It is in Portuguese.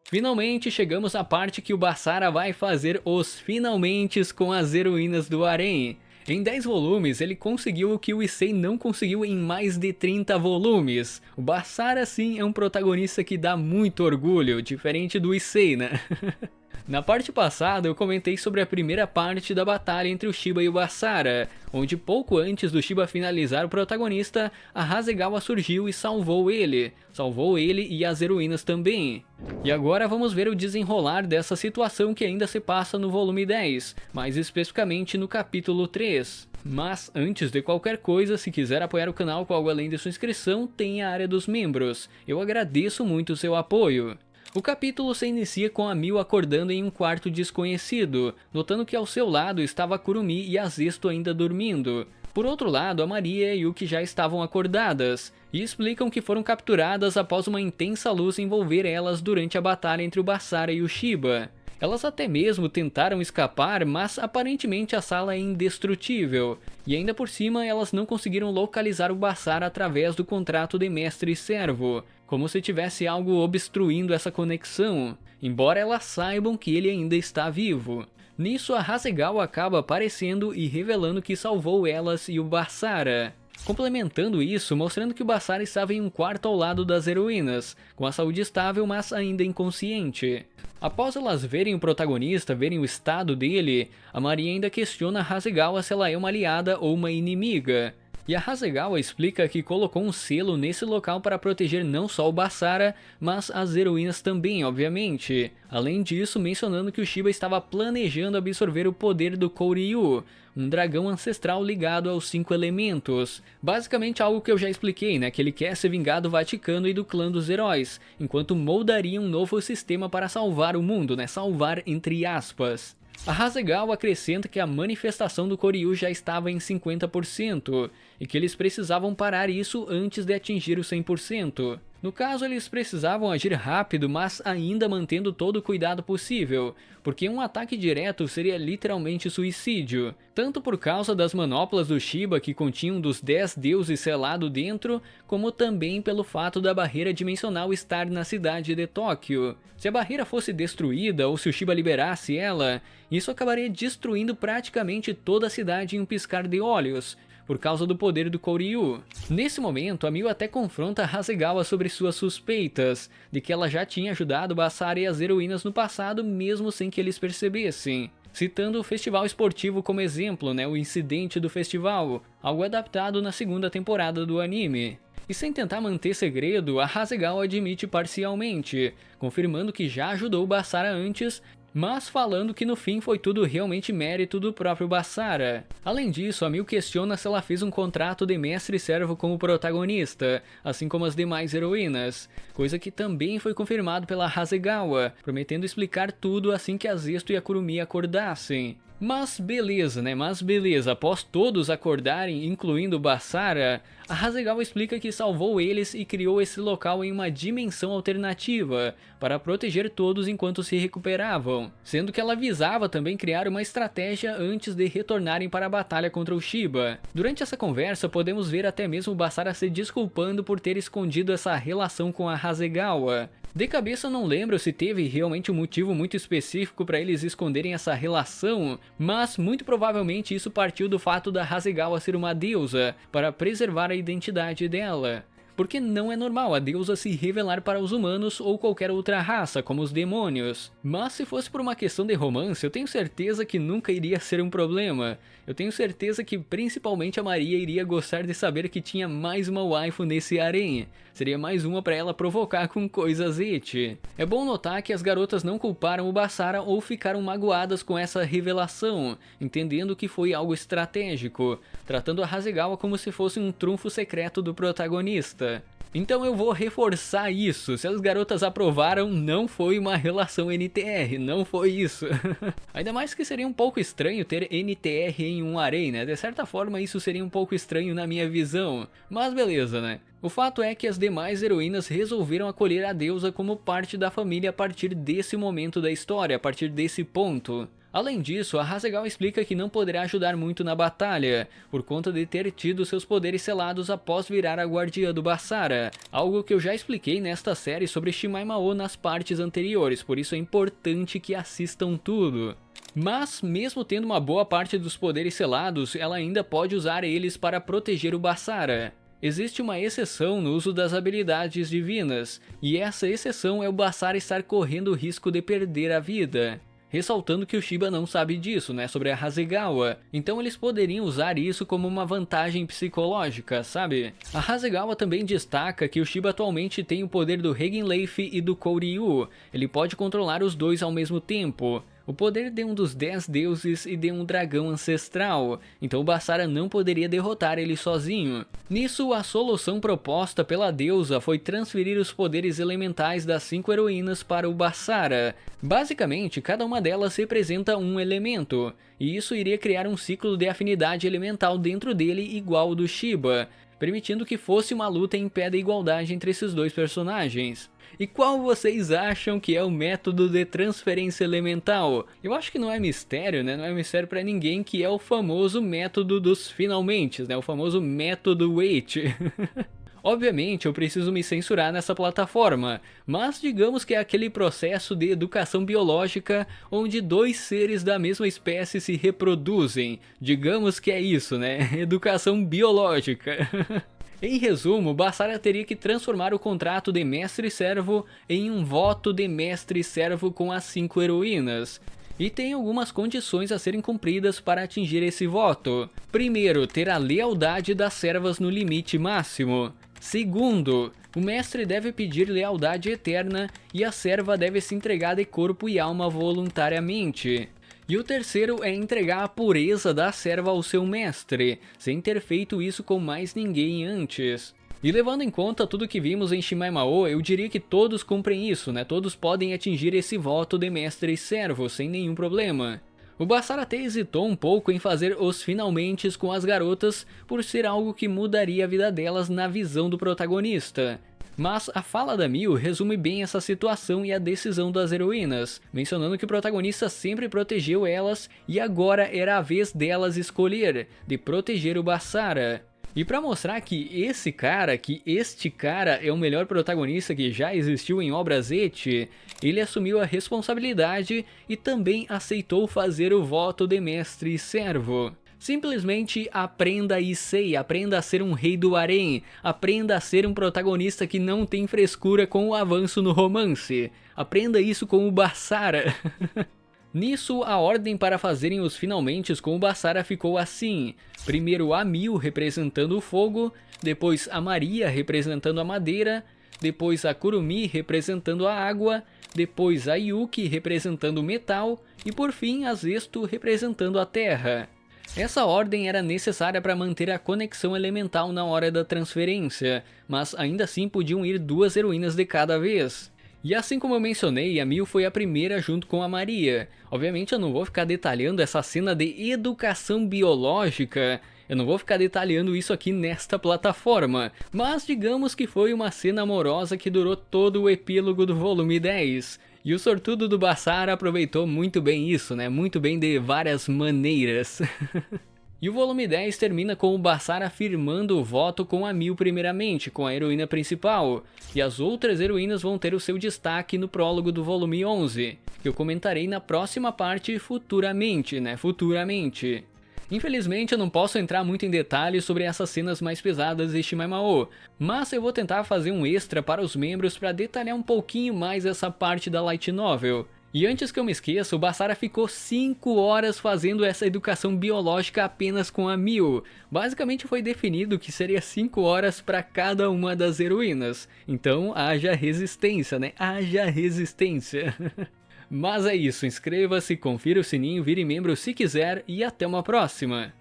Finalmente chegamos à parte que o Basara vai fazer os finalmentes com as heroínas do harém. Em 10 volumes, ele conseguiu o que o Issei não conseguiu em mais de 30 volumes. O Basara, sim, é um protagonista que dá muito orgulho, diferente do Issei, né? Na parte passada, eu comentei sobre a primeira parte da batalha entre o Shiba e o Basara, onde pouco antes do Shiba finalizar o protagonista, a Hasegawa surgiu e salvou ele e as heroínas também. E agora vamos ver o desenrolar dessa situação que ainda se passa no volume 10, mais especificamente no capítulo 3. Mas antes de qualquer coisa, se quiser apoiar o canal com algo além de sua inscrição, tem a área dos membros. Eu agradeço muito o seu apoio. O capítulo se inicia com a Mil acordando em um quarto desconhecido, notando que ao seu lado estava a Kurumi e a Zesto ainda dormindo. Por outro lado, a Maria e a Yuki já estavam acordadas, e explicam que foram capturadas após uma intensa luz envolver elas durante a batalha entre o Basara e o Shiba. Elas até mesmo tentaram escapar, mas aparentemente a sala é indestrutível, e ainda por cima elas não conseguiram localizar o Basara através do contrato de mestre e servo, como se tivesse algo obstruindo essa conexão, embora elas saibam que ele ainda está vivo. Nisso a Hasegawa acaba aparecendo e revelando que salvou elas e o Basara. Complementando isso, mostrando que o Basara estava em um quarto ao lado das heroínas, com a saúde estável mas ainda inconsciente. Após elas verem o protagonista, verem o estado dele, a Maria ainda questiona a Hasegawa se ela é uma aliada ou uma inimiga. E a Hasegawa explica que colocou um selo nesse local para proteger não só o Basara, mas as heroínas também, obviamente. Além disso, mencionando que o Shiba estava planejando absorver o poder do Kouryu, um dragão ancestral ligado aos 5 elementos. Basicamente algo que eu já expliquei, né, que ele quer se vingar do Vaticano e do clã dos heróis, enquanto moldaria um novo sistema para salvar o mundo, né, salvar entre aspas. A Hasegawa acrescenta que a manifestação do Kouryu já estava em 50%, e que eles precisavam parar isso antes de atingir o 100%. No caso, eles precisavam agir rápido, mas ainda mantendo todo o cuidado possível, porque um ataque direto seria literalmente suicídio, tanto por causa das manoplas do Shiba que continham dos 10 deuses selado dentro, como também pelo fato da barreira dimensional estar na cidade de Tóquio. Se a barreira fosse destruída ou se o Shiba liberasse ela, isso acabaria destruindo praticamente toda a cidade em um piscar de olhos, por causa do poder do Kouryu. Nesse momento, a Mil até confronta a Hasegawa sobre suas suspeitas, de que ela já tinha ajudado Basara e as heroínas no passado mesmo sem que eles percebessem. Citando o festival esportivo como exemplo, né, o incidente do festival, algo adaptado na segunda temporada do anime. E sem tentar manter segredo, a Hasegawa admite parcialmente, confirmando que já ajudou Basara antes, mas falando que no fim foi tudo realmente mérito do próprio Basara. Além disso, a Mil questiona se ela fez um contrato de mestre e servo com o protagonista, assim como as demais heroínas, coisa que também foi confirmado pela Hasegawa, prometendo explicar tudo assim que a Zesto e a Kurumi acordassem. Mas beleza, né? Após todos acordarem, incluindo o Basara, a Hasegawa explica que salvou eles e criou esse local em uma dimensão alternativa, para proteger todos enquanto se recuperavam, sendo que ela visava também criar uma estratégia antes de retornarem para a batalha contra o Shiba. Durante essa conversa, podemos ver até mesmo o Basara se desculpando por ter escondido essa relação com a Hasegawa. De cabeça eu não lembro se teve realmente um motivo muito específico para eles esconderem essa relação, mas muito provavelmente isso partiu do fato da Hasegawa ser uma deusa, para preservar a identidade dela. Porque não é normal a deusa se revelar para os humanos ou qualquer outra raça, como os demônios. Mas se fosse por uma questão de romance, eu tenho certeza que nunca iria ser um problema. Eu tenho certeza que principalmente a Maria iria gostar de saber que tinha mais uma waifu nesse harém. Seria mais uma para ela provocar com coisas eti. É bom notar que as garotas não culparam o Basara ou ficaram magoadas com essa revelação, entendendo que foi algo estratégico, tratando a Hasegawa como se fosse um trunfo secreto do protagonista. Então eu vou reforçar isso, se as garotas aprovaram, não foi uma relação NTR, não foi isso. Ainda mais que seria um pouco estranho ter NTR em um harém, né? De certa forma isso seria um pouco estranho na minha visão, mas beleza, né? O fato é que as demais heroínas resolveram acolher a deusa como parte da família a partir desse momento da história, a partir desse ponto. Além disso, a Hasegawa explica que não poderá ajudar muito na batalha, por conta de ter tido seus poderes selados após virar a guardiã do Basara, algo que eu já expliquei nesta série sobre Shimaemao nas partes anteriores, por isso é importante que assistam tudo. Mas, mesmo tendo uma boa parte dos poderes selados, ela ainda pode usar eles para proteger o Basara. Existe uma exceção no uso das habilidades divinas, e essa exceção é o Basara estar correndo o risco de perder a vida. Ressaltando que o Shiba não sabe disso, né, sobre a Hasegawa, então eles poderiam usar isso como uma vantagem psicológica, sabe? A Hasegawa também destaca que o Shiba atualmente tem o poder do Regenleif e do Kouryu, ele pode controlar os dois ao mesmo tempo. O poder de um dos 10 deuses e de um dragão ancestral, então o Basara não poderia derrotar ele sozinho. Nisso, a solução proposta pela deusa foi transferir os poderes elementais das 5 heroínas para o Basara. Basicamente, cada uma delas representa um elemento, e isso iria criar um ciclo de afinidade elemental dentro dele igual ao do Shiba, permitindo que fosse uma luta em pé de igualdade entre esses dois personagens. E qual vocês acham que é o método de transferência elemental? Eu acho que não é mistério, né? Não é mistério pra ninguém que é o famoso método dos finalmente, né? O famoso método Wait. Obviamente eu preciso me censurar nessa plataforma, mas digamos que é aquele processo de educação biológica onde dois seres da mesma espécie se reproduzem. Digamos que é isso, né? Educação biológica. Em resumo, Basara teria que transformar o contrato de mestre-servo em um voto de mestre-servo com as 5 heroínas. E tem algumas condições a serem cumpridas para atingir esse voto. Primeiro, ter a lealdade das servas no limite máximo. Segundo, o mestre deve pedir lealdade eterna e a serva deve se entregar de corpo e alma voluntariamente. E o terceiro é entregar a pureza da serva ao seu mestre, sem ter feito isso com mais ninguém antes. E levando em conta tudo que vimos em Shimaemao, eu diria que todos cumprem isso, né? Todos podem atingir esse voto de mestre e servo sem nenhum problema. O Basara até hesitou um pouco em fazer os finalmente com as garotas por ser algo que mudaria a vida delas na visão do protagonista. Mas a fala da Miu resume bem essa situação e a decisão das heroínas, mencionando que o protagonista sempre protegeu elas e agora era a vez delas escolher, de proteger o Basara. E pra mostrar que este cara é o melhor protagonista que já existiu em obras ecchi, ele assumiu a responsabilidade e também aceitou fazer o voto de mestre e servo. Simplesmente aprenda Issei, aprenda a ser um rei do harém, aprenda a ser um protagonista que não tem frescura com o avanço no romance. Aprenda isso com o Basara. Nisso, a ordem para fazerem os finalmente com o Basara ficou assim. Primeiro a Miu representando o fogo, depois a Maria representando a madeira, depois a Kurumi representando a água, depois a Yuki representando o metal e por fim a Zesto representando a terra. Essa ordem era necessária para manter a conexão elemental na hora da transferência, mas ainda assim podiam ir 2 heroínas de cada vez. E assim como eu mencionei, a Miu foi a primeira junto com a Maria. Obviamente eu não vou ficar detalhando essa cena de educação biológica, eu não vou ficar detalhando isso aqui nesta plataforma, mas digamos que foi uma cena amorosa que durou todo o epílogo do volume 10. E o sortudo do Basara aproveitou muito bem isso, né? Muito bem de várias maneiras. E o volume 10 termina com o Basara firmando o voto com a Miu primeiramente, com a heroína principal. E as outras heroínas vão ter o seu destaque no prólogo do volume 11, que eu comentarei na próxima parte futuramente, né? Futuramente. Infelizmente eu não posso entrar muito em detalhes sobre essas cenas mais pesadas de Shimaemao, mas eu vou tentar fazer um extra para os membros para detalhar um pouquinho mais essa parte da light novel. E antes que eu me esqueça, o Basara ficou 5 horas fazendo essa educação biológica apenas com a Miu. Basicamente foi definido que seria 5 horas para cada uma das heroínas. Então haja resistência, né? Haja resistência. Mas é isso, inscreva-se, confira o sininho, vire membro se quiser e até uma próxima!